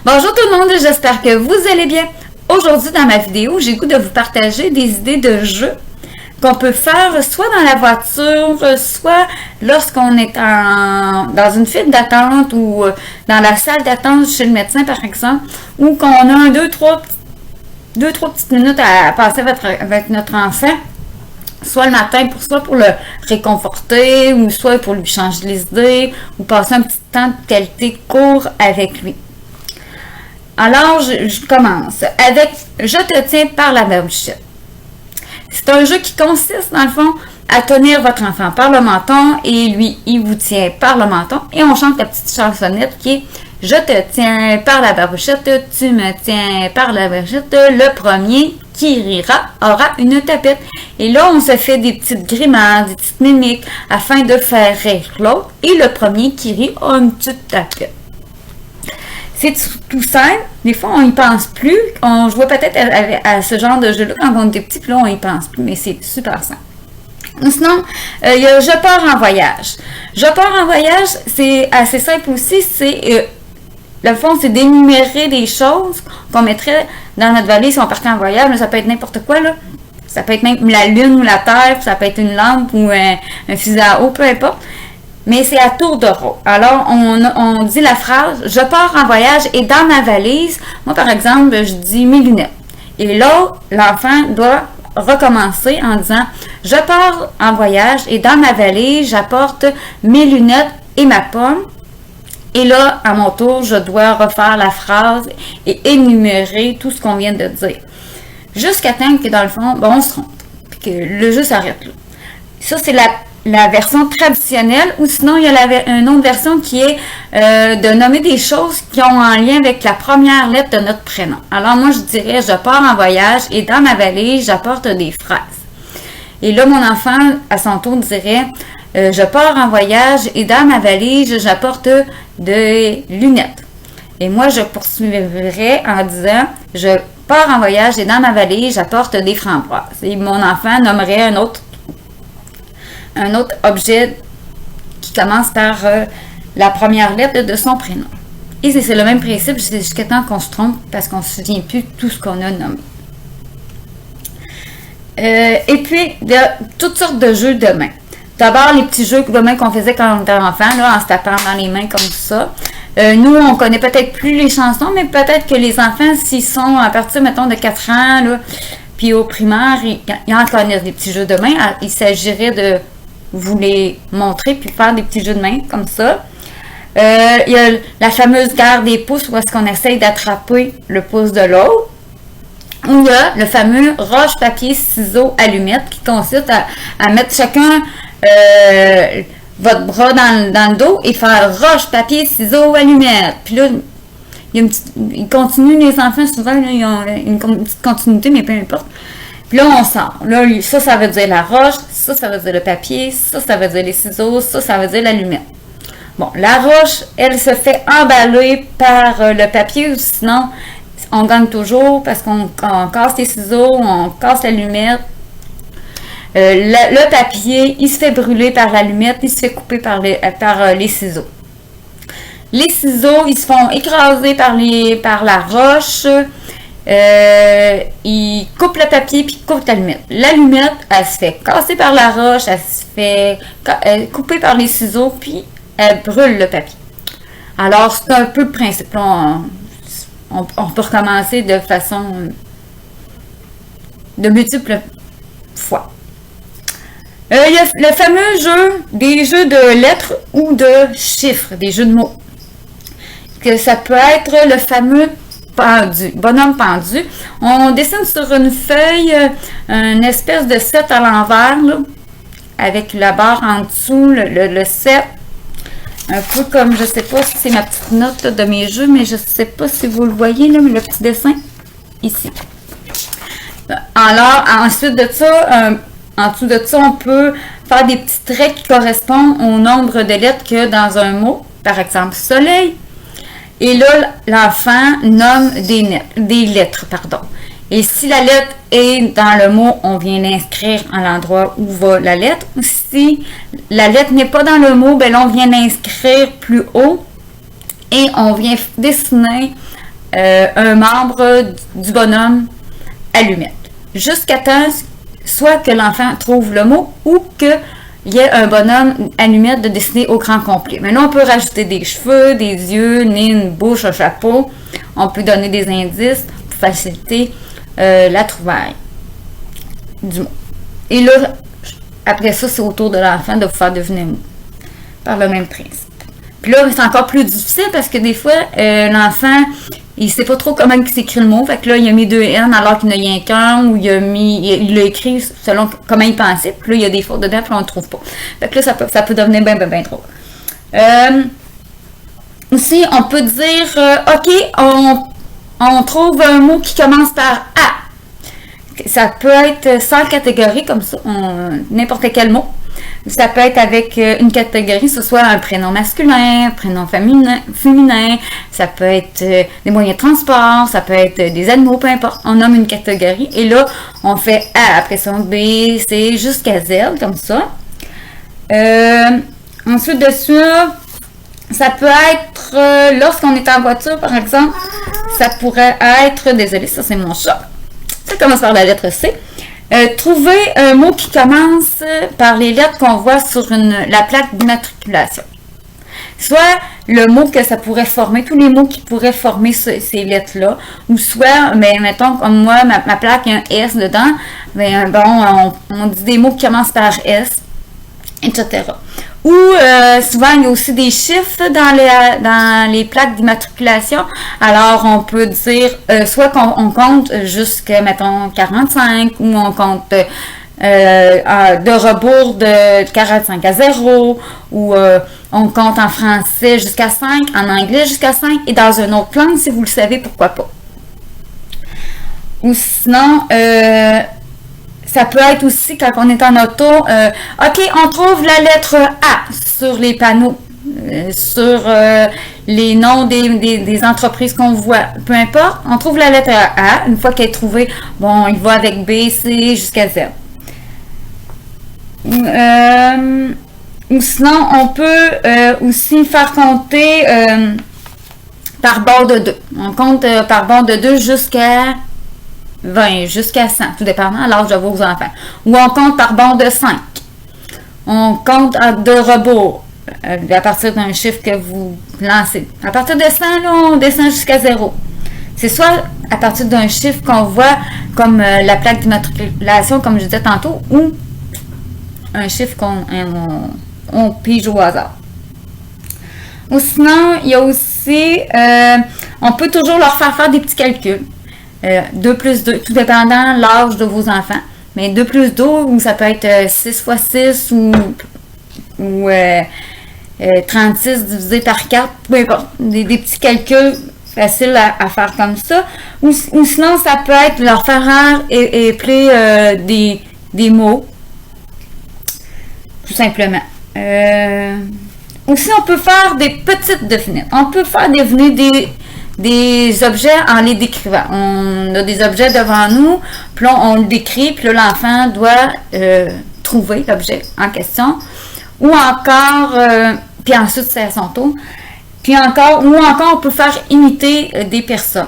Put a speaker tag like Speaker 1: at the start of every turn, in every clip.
Speaker 1: Bonjour tout le monde, j'espère que vous allez bien. Aujourd'hui dans ma vidéo, j'ai le goût de vous partager des idées de jeux qu'on peut faire soit dans la voiture, soit lorsqu'on est dans une file d'attente ou dans la salle d'attente chez le médecin par exemple, ou qu'on a deux, trois petites minutes à passer avec notre enfant, soit le matin, soit pour le réconforter, ou soit pour lui changer les idées, ou passer un petit temps de qualité court avec lui. Alors, je commence avec « Je te tiens par la manchette ». C'est un jeu qui consiste, dans le fond, à tenir votre enfant par le menton et lui, il vous tient par le menton. Et on chante la petite chansonnette qui est « Je te tiens par la barbochette, tu me tiens par la barbochette, le premier qui rira aura une tapette. » Et là, on se fait des petites grimaces, des petites mimiques afin de faire rire l'autre. Et le premier qui rit a une petite tapette. C'est tout simple. Des fois, on n'y pense plus. On jouait peut-être à ce genre de jeu-là quand on était petit, puis là, on n'y pense plus, mais c'est super simple. Sinon, il y a « Je pars en voyage ». « Je pars en voyage », c'est assez simple aussi. Le fond, c'est d'énumérer des choses qu'on mettrait dans notre valise si on partait en voyage. Mais ça peut être n'importe quoi, là. Ça peut être même la lune ou la terre, ça peut être une lampe ou un fusil à eau, peu importe. Mais c'est à tour de rôle. Alors, on dit la phrase « Je pars en voyage et dans ma valise », moi, par exemple, je dis « mes lunettes ». Et là, l'enfant doit recommencer en disant « Je pars en voyage et dans ma valise, j'apporte mes lunettes et ma pomme ». Et là, à mon tour, je dois refaire la phrase et énumérer tout ce qu'on vient de dire. Jusqu'à temps que, dans le fond, on se trompe. Puis que le jeu s'arrête là. Ça, c'est la version traditionnelle, ou sinon il y a une autre version qui est de nommer des choses qui ont un lien avec la première lettre de notre prénom. Alors moi je dirais je pars en voyage et dans ma valise j'apporte des fraises. Et là mon enfant à son tour dirait je pars en voyage et dans ma valise j'apporte des lunettes. Et moi je poursuivrai en disant je pars en voyage et dans ma valise j'apporte des framboises. Et mon enfant nommerait un autre objet qui commence par la première lettre de son prénom. Et c'est le même principe jusqu'à temps qu'on se trompe parce qu'on ne se souvient plus de tout ce qu'on a nommé. Et puis, il y a toutes sortes de jeux de main. D'abord, les petits jeux de main qu'on faisait quand on était enfant, là, en se tapant dans les mains comme ça. Nous, on connaît peut-être plus les chansons, mais peut-être que les enfants, s'ils sont à partir, mettons, de 4 ans, là, puis au primaire, ils en connaissent des petits jeux de main. Il s'agirait de vous les montrer puis faire des petits jeux de main comme ça. Il y a la fameuse guerre des pouces où est-ce qu'on essaye d'attraper le pouce de l'autre. Ou il y a le fameux roche, papier, ciseaux, allumette qui consiste à mettre chacun votre bras dans le dos et faire roche, papier, ciseaux, allumette. Puis là, ils continuent, les enfants, souvent, là, ils ont une petite continuité, mais peu importe. Puis là, on sort. Là, ça veut dire la roche, ça veut dire le papier, ça veut dire les ciseaux, ça veut dire l'allumette. Bon, la roche, elle se fait emballer par le papier, ou sinon, on gagne toujours parce qu'on casse les ciseaux, on casse l'allumette. Le papier, il se fait brûler par l'allumette, il se fait couper par les ciseaux. Les ciseaux, ils se font écraser par la roche. Il coupe le papier puis coupe l'allumette. L'allumette, elle se fait casser par la roche, elle se fait couper par les ciseaux puis elle brûle le papier. Alors, c'est un peu le principe. On peut recommencer de façon de multiples fois. Il y a le fameux jeu, des jeux de lettres ou de chiffres, des jeux de mots. Que ça peut être le fameux pendu, bonhomme pendu. On dessine sur une feuille une espèce de 7 à l'envers, avec la barre en dessous, le 7. Un peu comme, je sais pas si c'est ma petite note là, de mes jeux, mais je sais pas si vous le voyez, là, mais le petit dessin, ici. Alors, ensuite de ça, en dessous de ça, on peut faire des petits traits qui correspondent au nombre de lettres qu'il y a dans un mot. Par exemple, soleil. Et là, l'enfant nomme des lettres, pardon. Et si la lettre est dans le mot, on vient l'inscrire à l'endroit où va la lettre. Si la lettre n'est pas dans le mot, ben là, on vient l'inscrire plus haut et on vient dessiner un membre du bonhomme allumette. Jusqu'à temps, soit que l'enfant trouve le mot ou qu'il y ait un bonhomme allumette de dessiner au grand complet. Mais là, on peut rajouter des cheveux, des yeux, nez, une bouche, un chapeau. On peut donner des indices pour faciliter la trouvaille du mot. Et là, après ça, c'est au tour de l'enfant de vous faire deviner le mot par le même principe. Puis là, c'est encore plus difficile parce que des fois, l'enfant, il sait pas trop comment il s'écrit le mot. Fait que là, il a mis 2 N alors qu'il n'y a rien qu'un, ou il l'a écrit selon comment il pensait. Puis là, il y a des fautes dedans, puis on ne le trouve pas. Fait que là, ça peut devenir bien drôle. Aussi, on peut dire, OK, on trouve un mot qui commence par A. Ça peut être sans catégorie, comme ça, n'importe quel mot. Ça peut être avec une catégorie, ce soit un prénom masculin, un prénom féminin, ça peut être des moyens de transport, ça peut être des animaux, peu importe. On nomme une catégorie et là, on fait A, après ça, B, C, jusqu'à Z, comme ça. Ensuite de ça peut être, lorsqu'on est en voiture, par exemple, ça pourrait être, désolé, ça c'est mon chat, ça commence par la lettre C. Trouver un mot qui commence par les lettres qu'on voit sur la plaque d'immatriculation. Soit le mot que ça pourrait former, tous les mots qui pourraient former ces lettres-là, ou soit, mais mettons comme moi, ma plaque, il y a un S dedans, ben, bon, on dit des mots qui commencent par S, etc. Ou souvent, il y a aussi des chiffres dans les plaques d'immatriculation. Alors, on peut dire soit qu'on compte jusqu'à, mettons, 45, ou on compte de rebours de 45 à 0, ou on compte en français jusqu'à 5, en anglais jusqu'à 5, et dans une autre langue, si vous le savez, pourquoi pas. Ou sinon, ça peut être aussi quand on est en auto, OK, on trouve la lettre A sur les panneaux, sur les noms des entreprises qu'on voit. Peu importe, on trouve la lettre A. Une fois qu'elle est trouvée, bon, il va avec B, C jusqu'à Z. Ou sinon, on peut aussi faire compter par bord de 2. On compte par bord de 2 jusqu'à 20, jusqu'à 100, tout dépendant de l'âge de vos enfants. Ou on compte par bord de 5. On compte de rebours à partir d'un chiffre que vous lancez. À partir de 100, là, on descend jusqu'à 0. C'est soit à partir d'un chiffre qu'on voit comme la plaque d'immatriculation, comme je disais tantôt, ou un chiffre qu'on pige au hasard. Ou sinon, il y a aussi, on peut toujours leur faire des petits calculs. 2 plus 2, tout dépendant de l'âge de vos enfants. Mais 2 plus 2, ou ça peut être 6 fois 6 ou 36 divisé par 4, peu importe. Des petits calculs faciles à faire comme ça. Ou sinon, ça peut être leur faire épeler des mots. Tout simplement. Aussi, on peut faire des petites devinettes. On peut faire deviner des objets en les décrivant. On a des objets devant nous, puis là, on le décrit, puis là, l'enfant doit trouver l'objet en question. Ou encore, puis ensuite, c'est à son tour. Ou encore, on peut faire imiter des personnes.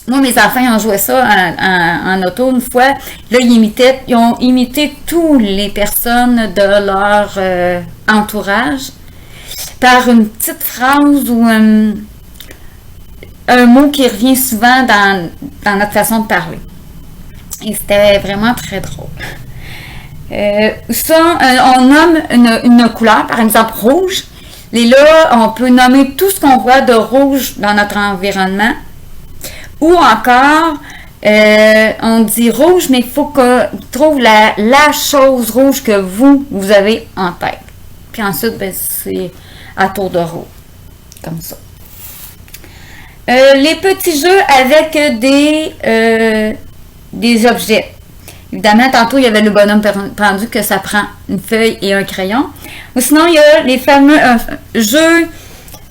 Speaker 1: Moi, mes enfants, ils ont joué ça en auto une fois. Là, ils ont imité toutes les personnes de leur entourage par une petite phrase ou un mot qui revient souvent dans notre façon de parler. Et c'était vraiment très drôle. On nomme une couleur, par exemple rouge. Et là, on peut nommer tout ce qu'on voit de rouge dans notre environnement. Ou encore, on dit rouge, mais il faut qu'on trouve la chose rouge que vous avez en tête. Puis ensuite, ben, c'est à tour de rôle. Comme ça. Les petits jeux avec des objets. Évidemment, tantôt, il y avait le bonhomme pendu que ça prend une feuille et un crayon. Ou sinon, il y a les fameux jeux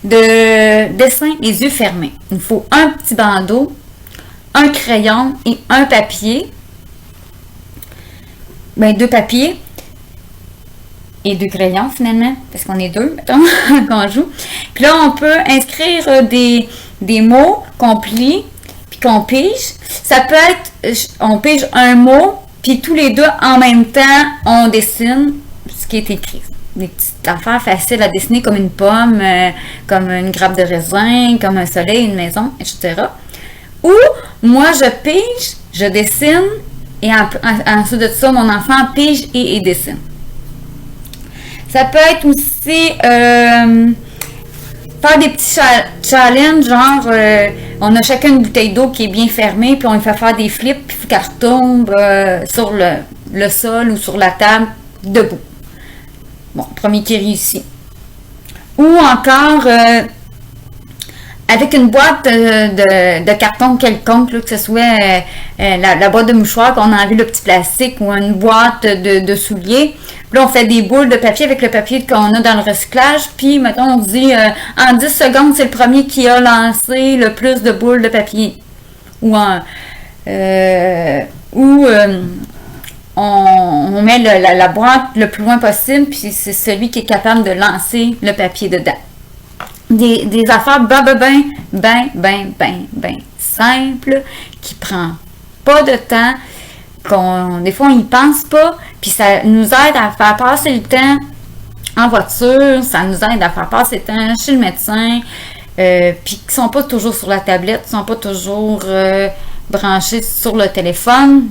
Speaker 1: de dessin les yeux fermés. Il faut un petit bandeau, un crayon et un papier. Ben, 2 papiers et 2 crayons finalement, parce qu'on est 2, mettons, qu'on joue. Puis là, on peut inscrire des des mots qu'on plie, puis qu'on pige. Ça peut être, on pige un mot, puis tous les deux en même temps, on dessine ce qui est écrit. Des petites affaires faciles à dessiner comme une pomme, comme une grappe de raisin, comme un soleil, une maison, etc. Ou moi, je pige, je dessine, et ensuite de ça, mon enfant pige et dessine. Ça peut être aussi faire des petits challenges, genre on a chacun une bouteille d'eau qui est bien fermée, puis on lui fait faire des flips, puis qu'elle retombe sur le sol ou sur la table, debout. Bon, premier qui réussit. Ou encore, avec une boîte de carton quelconque, là, que ce soit la boîte de mouchoirs qu'on a enlevé le petit plastique ou une boîte de souliers. Puis là, on fait des boules de papier avec le papier qu'on a dans le recyclage. Puis, mettons, on dit en 10 secondes, c'est le premier qui a lancé le plus de boules de papier. Ou on met la boîte le plus loin possible, puis c'est celui qui est capable de lancer le papier dedans. Des affaires ben simples, qui prend pas de temps, des fois on n'y pense pas, puis ça nous aide à faire passer le temps en voiture, ça nous aide à faire passer le temps chez le médecin, puis qui sont pas toujours sur la tablette, sont pas toujours branchés sur le téléphone,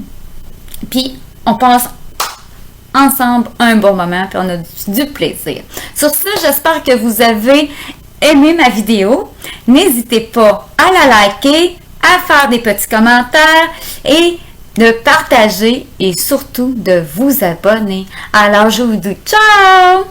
Speaker 1: puis on passe ensemble un bon moment, puis on a du plaisir. Sur ce, j'espère que vous avez aimé ma vidéo. N'hésitez pas à la liker, à faire des petits commentaires et de partager et surtout de vous abonner. Alors, je vous dis ciao!